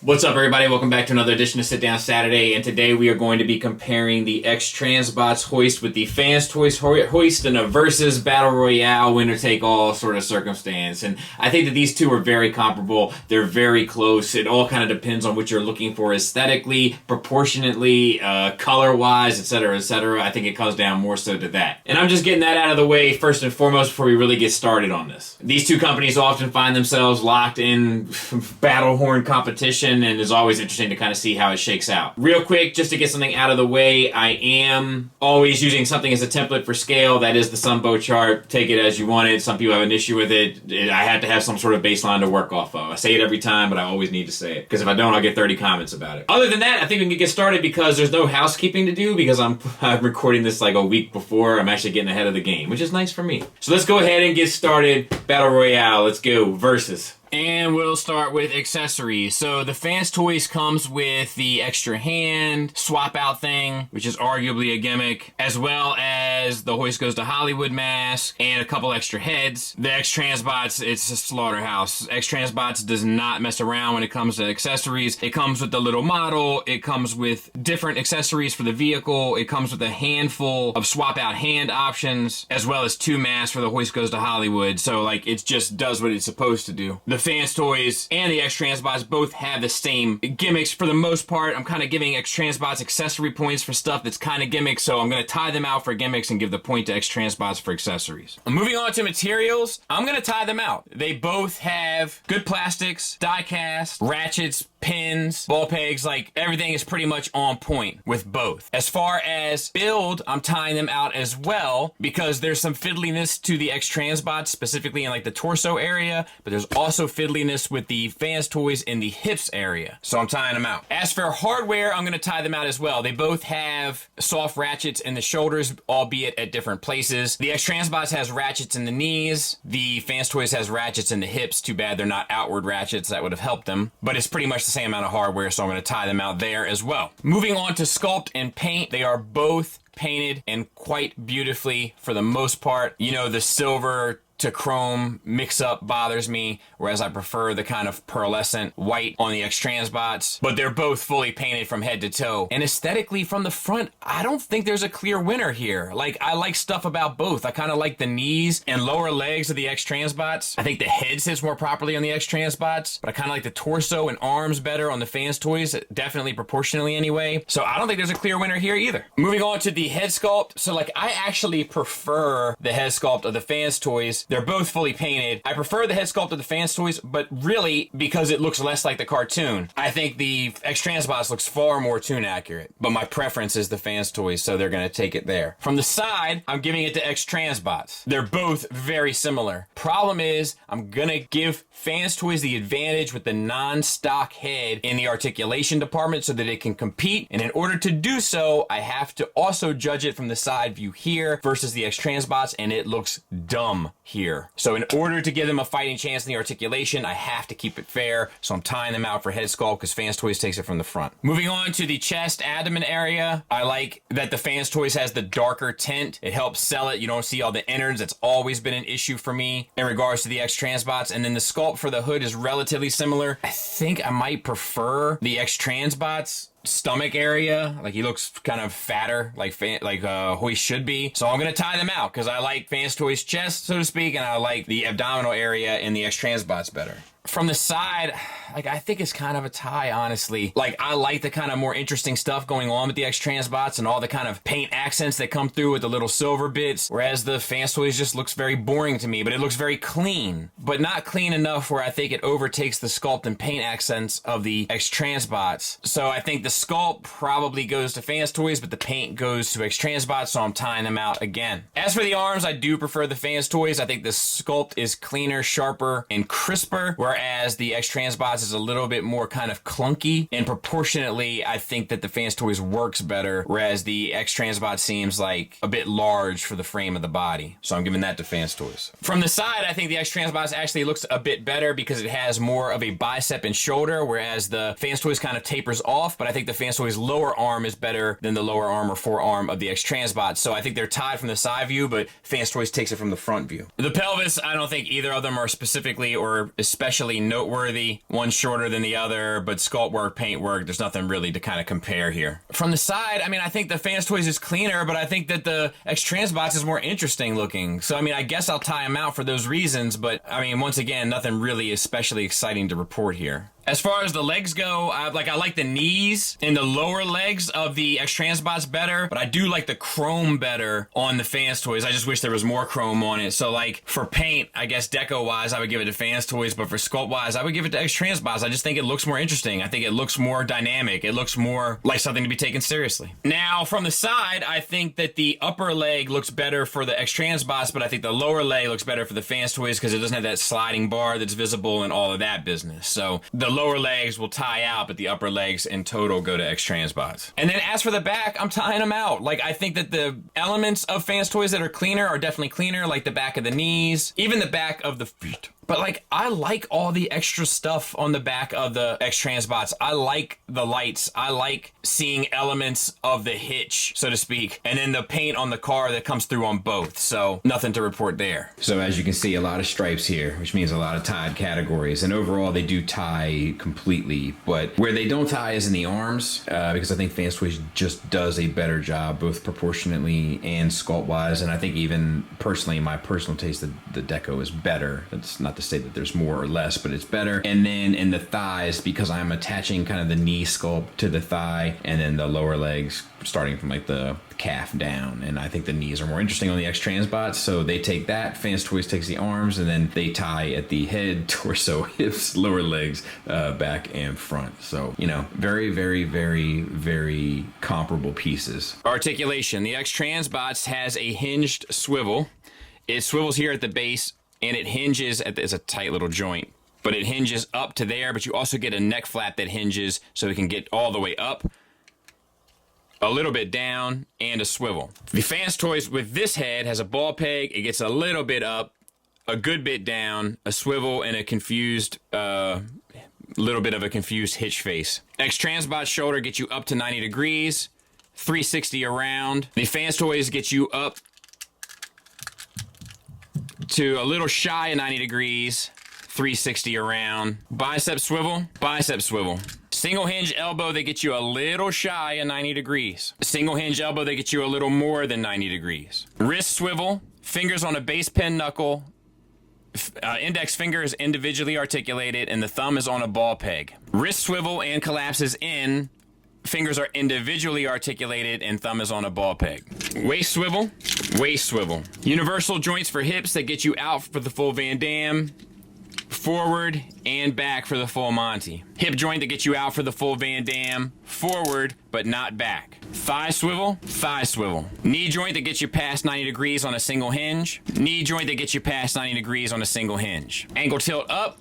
What's up, everybody? Welcome back to another edition of Sit Down Saturday, and today we are going to be comparing the X-Transbots hoist with the Fanstoys hoist in a versus battle royale, winner-take-all sort of circumstance. And I think that these two are very comparable. They're very close. It all kind of depends on what you're looking for aesthetically, proportionately, color-wise, etc., etc. I think it comes down more so to that. And I'm just getting that out of the way first and foremost before we really get started on this. These two companies often find themselves locked in battle horn competition, and it's always interesting to kind of see how it shakes out. Real quick, just to get something out of the way, I am always using something as a template for scale. That is the Sunbow chart. Take it as you want it. Some people have an issue with it. I had to have some sort of baseline to work off of. I say it every time, but I always need to say it, because if I don't, I'll get 30 comments about it. Other than that, I think we can get started because there's no housekeeping to do, because I'm recording this like a week before. I'm actually getting ahead of the game, which is nice for me. So let's go ahead and get started. Battle Royale. Let's go. Versus. And we'll start with accessories. So the Fanstoys comes with the extra hand swap out thing, which is arguably a gimmick, as well as the Hoist Goes to Hollywood mask and a couple extra heads. The X-Transbots, it's a slaughterhouse. X-Transbots does not mess around when it comes to accessories. It comes with the little model. It comes with different accessories for the vehicle. It comes with a handful of swap out hand options, as well as 2 masks for the Hoist Goes to Hollywood. So like, it just does what it's supposed to do. The Fanstoys and the X-Transbots both have the same gimmicks for the most part. I'm kind of giving X-Transbots accessory points for stuff that's kind of gimmicks, so I'm going to tie them out for gimmicks and give the point to X-Transbots for accessories. Moving on to materials, I'm going to tie them out. They both have good plastics, die cast, ratchets, pins, ball pegs, like everything is pretty much on point with both. As far as build, I'm tying them out as well because there's some fiddliness to the X-Transbots, specifically in like the torso area, but there's also fiddliness with the Fanstoys in the hips area. So I'm tying them out. As for hardware, I'm going to tie them out as well. They both have soft ratchets in the shoulders, albeit at different places. The X-Transbots has ratchets in the knees. The Fanstoys has ratchets in the hips. Too bad they're not outward ratchets. That would have helped them. But it's pretty much the same amount of hardware, so I'm going to tie them out there as well. Moving on to sculpt and paint, they are both painted and quite beautifully for the most part. You know, the silver to chrome mix-up bothers me, whereas I prefer the kind of pearlescent white on the X-Transbots. But they're both fully painted from head to toe. And aesthetically, from the front, I don't think there's a clear winner here. Like, I like stuff about both. I kind of like the knees and lower legs of the X-Transbots. I think the head sits more properly on the X-Transbots, but I kind of like the torso and arms better on the Fanstoys, definitely proportionally anyway. So I don't think there's a clear winner here either. Moving on to the head sculpt. So, like, I actually prefer the head sculpt of the Fanstoys. They're both fully painted. I prefer the head sculpt of the Fanstoys, but really because it looks less like the cartoon. I think the X-Transbots looks far more toon accurate, but my preference is the Fanstoys, so they're gonna take it there. From the side, I'm giving it to X-Transbots. They're both very similar. Problem is, I'm gonna give Fanstoys the advantage with the non-stock head in the articulation department so that it can compete, and in order to do so, I have to also judge it from the side view here versus the X-Transbots, and it looks dumb here. So in order to give them a fighting chance in the articulation, I have to keep it fair, so I'm tying them out for head sculpt because Fanstoys takes it from the front. Moving on to the chest abdomen area, I like that the Fanstoys has the darker tint. It helps sell it. You don't see all the innards. That's always been an issue for me in regards to the X-Transbots. And then the sculpt for the hood is relatively similar. I think I might prefer the X-Transbots stomach area. Like, he looks kind of fatter, like Hoist should be. So I'm gonna tie them out because I like Fanstoys' chest, so to speak, and I like the abdominal area in the X-Transbots better. From the side, like, I think it's kind of a tie, honestly. Like, I like the kind of more interesting stuff going on with the X-Transbots and all the kind of paint accents that come through with the little silver bits, whereas the Fanstoys just looks very boring to me, but it looks very clean, but not clean enough where I think it overtakes the sculpt and paint accents of the X-Transbots. So I think the sculpt probably goes to Fanstoys, but the paint goes to X-Transbots, so I'm tying them out again. As for the arms, I do prefer the Fanstoys. I think the sculpt is cleaner, sharper, and crisper, whereas the X-Transbots is a little bit more kind of clunky, and proportionately, I think that the Fanstoys works better, whereas the X-Transbot seems like a bit large for the frame of the body. So I'm giving that to Fanstoys. From the side, I think the X-Transbots actually looks a bit better because it has more of a bicep and shoulder, whereas the Fanstoys kind of tapers off, but I think the Fanstoys' lower arm is better than the lower arm or forearm of the X-Transbots. So I think they're tied from the side view, but Fanstoys takes it from the front view. The pelvis, I don't think either of them are specifically or especially especially noteworthy. One's shorter than the other, but sculpt work, paint work, there's nothing really to kind of compare here. From the side, I mean, I think the Fanstoys is cleaner, but I think that the X-Transbots is more interesting looking. So, I mean, I guess I'll tie them out for those reasons, but, I mean, once again, nothing really especially exciting to report here. As far as the legs go, I like the knees and the lower legs of the X-Transbots better, but I do like the chrome better on the Fanstoys. I just wish there was more chrome on it. So like for paint, I guess deco-wise, I would give it to Fanstoys, but for sculpt-wise, I would give it to X-Transbots. I just think it looks more interesting. I think it looks more dynamic. It looks more like something to be taken seriously. Now, from the side, I think that the upper leg looks better for the X-Transbots, but I think the lower leg looks better for the Fanstoys because it doesn't have that sliding bar that's visible and all of that business. So the lower legs will tie out, but the upper legs in total go to X-Transbots. And then as for the back, I'm tying them out. Like, I think that the elements of Fanstoys that are cleaner are definitely cleaner, like the back of the knees, even the back of the feet. But like, I like all the extra stuff on the back of the X-Transbots. I like the lights. I like seeing elements of the hitch, so to speak, and then the paint on the car that comes through on both. So nothing to report there. So as you can see, a lot of stripes here, which means a lot of tied categories. And overall, they do tie completely. But where they don't tie is in the arms, because I think Fanstoys just does a better job, both proportionately and sculpt-wise. And I think even personally, in my personal taste, the deco is better. That's not to say that there's more or less, but it's better. And then in the thighs, because I'm attaching kind of the knee sculpt to the thigh, and then the lower legs starting from like the calf down, and I think the knees are more interesting on the X-Transbots, so they take that. Fanstoys takes the arms, and then they tie at the head, torso, hips, lower legs, back and front. So, you know, very, very, very, very comparable pieces. Articulation. The X-Transbots has a hinged swivel. It swivels here at the base, and it hinges at it's a tight little joint, but it hinges up to there, but you also get a neck flap that hinges so it can get all the way up, a little bit down, and a swivel. The Fanstoys with this head has a ball peg. It gets a little bit up, a good bit down, a swivel, and a confused, little bit of a confused hitch face. X-Transbot shoulder gets you up to 90 degrees, 360 around. The Fanstoys get you up to a little shy of 90 degrees, 360 around. Bicep swivel, bicep swivel. Single hinge elbow, they get you a little shy of 90 degrees. Single hinge elbow, they get you a little more than 90 degrees. Wrist swivel, fingers on a base pin knuckle. Index finger is individually articulated, and the thumb is on a ball peg. Wrist swivel and collapses in. Fingers are individually articulated, and thumb is on a ball peg. Waist swivel, waist swivel. Universal joints for hips that get you out for the full Van Damme. Forward and back for the full Monty. Hip joint that gets you out for the full Van Damme. Forward, but not back. Thigh swivel, thigh swivel. Knee joint that gets you past 90 degrees on a single hinge. Knee joint that gets you past 90 degrees on a single hinge. Ankle tilt up,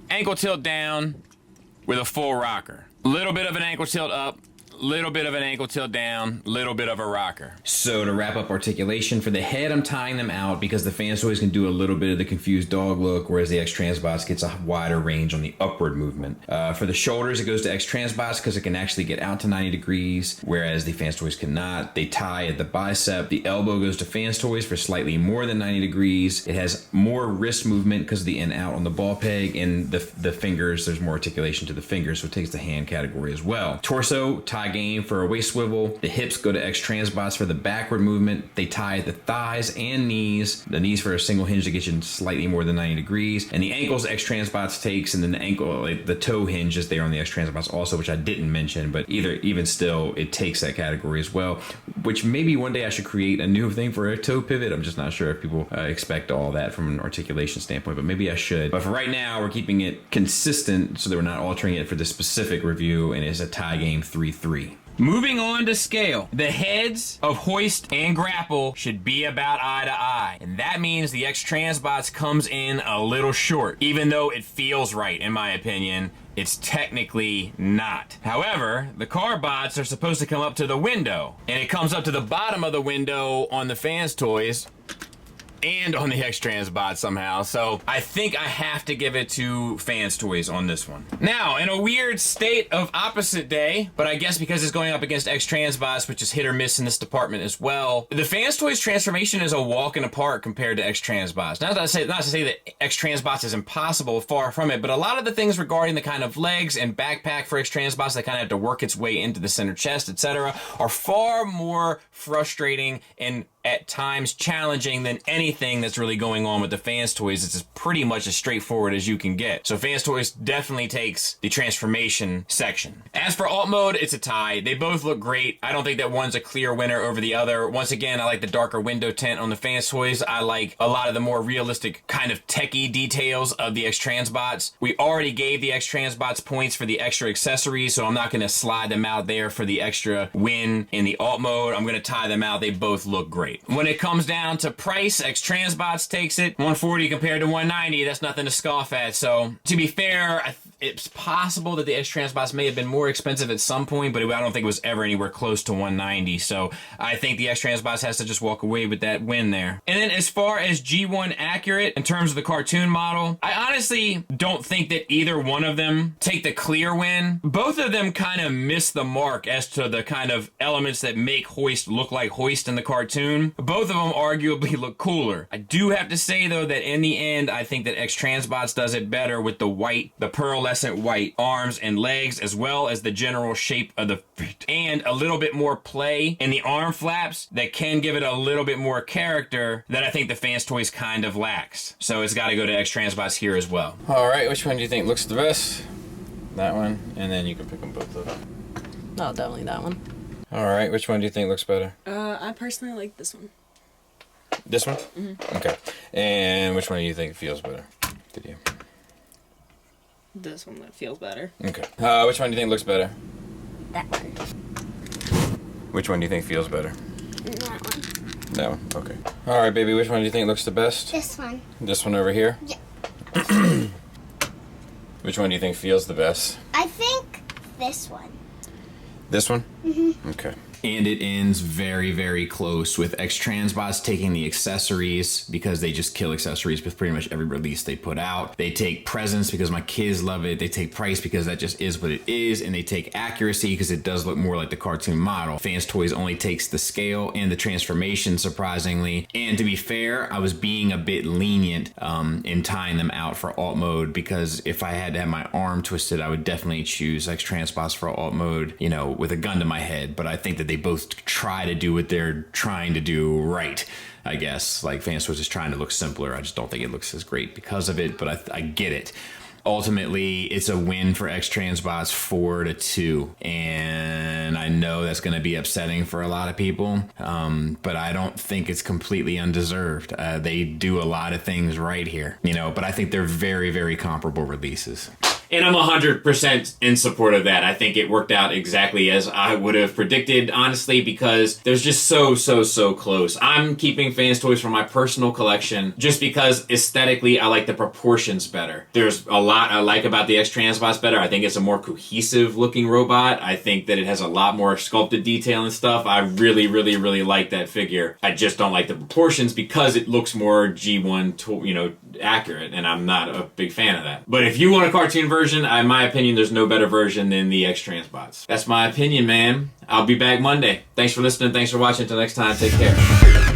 ankle tilt down with a full rocker. Little bit of an ankle tilt up, little bit of an ankle tilt down, little bit of a rocker. So to wrap up articulation, for the head, I'm tying them out because the Fanstoys can do a little bit of the confused dog look, whereas the X-Transbots gets a wider range on the upward movement. For the shoulders, it goes to X-Transbots because it can actually get out to 90 degrees, whereas the Fanstoys cannot. They tie at the bicep. The elbow goes to Fanstoys for slightly more than 90 degrees. It has more wrist movement because of the in out on the ball peg, and the fingers, there's more articulation to the fingers, so it takes the hand category as well. Torso, tie game for a waist swivel. The hips go to X-Transbots for the backward movement. They tie the thighs and knees. The knees for a single hinge to get you slightly more than 90 degrees. And the ankles X-Transbots takes, and then the ankle, like the toe hinge is there on the X-Transbots also, which I didn't mention, but even still, it takes that category as well, which maybe one day I should create a new thing for a toe pivot. I'm just not sure if people expect all that from an articulation standpoint, but maybe I should. But for right now, we're keeping it consistent so that we're not altering it for this specific review, and it's a tie game 3-3. Moving on to scale, the heads of hoist and grapple should be about eye to eye, and that means the X-Transbots comes in a little short, even though it feels right, in my opinion. It's technically not. However, the car bots are supposed to come up to the window, and it comes up to the bottom of the window on the Fanstoys, and on the X-Transbots somehow. So I think I have to give it to Fanstoys on this one. Now, in a weird state of opposite day, but I guess because it's going up against X-Transbots, which is hit or miss in this department as well, the Fanstoys transformation is a walk in the park compared to X-Transbots. Not to say that X-Transbots is impossible, far from it, but a lot of the things regarding the kind of legs and backpack for X-Transbots that kind of have to work its way into the center chest, etc., are far more frustrating and at times challenging than anything that's really going on with the Fanstoys. It's pretty much as straightforward as you can get. So Fanstoys definitely takes the transformation section. As for alt mode, it's a tie. They both look great. I don't think that one's a clear winner over the other. Once again, I like the darker window tint on the Fanstoys. I like a lot of the more realistic kind of techie details of the X-Transbots. We already gave the X-Transbots points for the extra accessories, so I'm not going to slide them out there for the extra win in the alt mode. I'm going to tie them out. They both look great. When it comes down to price, X-Transbots takes it. 140 compared to 190, that's nothing to scoff at. So, to be fair, it's possible that the X-Transbots may have been more expensive at some point, but I don't think it was ever anywhere close to 190. So, I think the X-Transbots has to just walk away with that win there. And then as far as G1 accurate, in terms of the cartoon model, I honestly don't think that either one of them take the clear win. Both of them kind of miss the mark as to the kind of elements that make Hoist look like Hoist in the cartoon. Both of them arguably look cooler. I do have to say, though, that in the end, I think that X-Transbots does it better with the white, the pearlescent white arms and legs, as well as the general shape of the feet, and a little bit more play in the arm flaps that can give it a little bit more character that I think the Fanstoys kind of lacks. So it's got to go to X-Transbots here as well. All right, which one do you think looks the best? That one, and then you can pick them both up. Oh, definitely that one. All right, which one do you think looks better? I personally like this one. This one? Mm-hmm. Okay. And which one do you think feels better? Did you? This one that feels better. Okay. Which one do you think looks better? That one. Which one do you think feels better? That one. That one. Okay. All right, baby. Which one do you think looks the best? This one. This one over here? Yeah. Which one do you think feels the best? I think this one. This one? Mm-hmm. Okay. And it ends very, very close with X-Transbots taking the accessories because they just kill accessories with pretty much every release they put out. They take presence because my kids love it. They take price because that just is what it is. And they take accuracy because it does look more like the cartoon model. Fanstoys only takes the scale and the transformation, surprisingly. And to be fair, I was being a bit lenient in tying them out for alt mode because if I had to have my arm twisted, I would definitely choose X-Transbots for alt mode, you know, with a gun to my head. But I think that they both try to do what they're trying to do right, I guess. Like Fanstoys is trying to look simpler. I just don't think it looks as great because of it, but I get it. Ultimately, it's a win for X-Transbots 4-2, and I know that's going to be upsetting for a lot of people, but I don't think it's completely undeserved. They do a lot of things right here, you know, but I think they're very, very comparable releases. And I'm 100% in support of that. I think it worked out exactly as I would have predicted, honestly, because there's just so close. I'm keeping Fanstoys for my personal collection just because aesthetically I like the proportions better. There's a lot I like about the X-Transbots better. I think it's a more cohesive looking robot. I think that it has a lot more sculpted detail and stuff. I really like that figure. I just don't like the proportions because it looks more G1, you know, accurate, and I'm not a big fan of that. But if you want a cartoon version, in my opinion, there's no better version than the X-Transbots. That's my opinion, man. I'll be back Monday. Thanks for listening. Thanks for watching. Until next time, take care.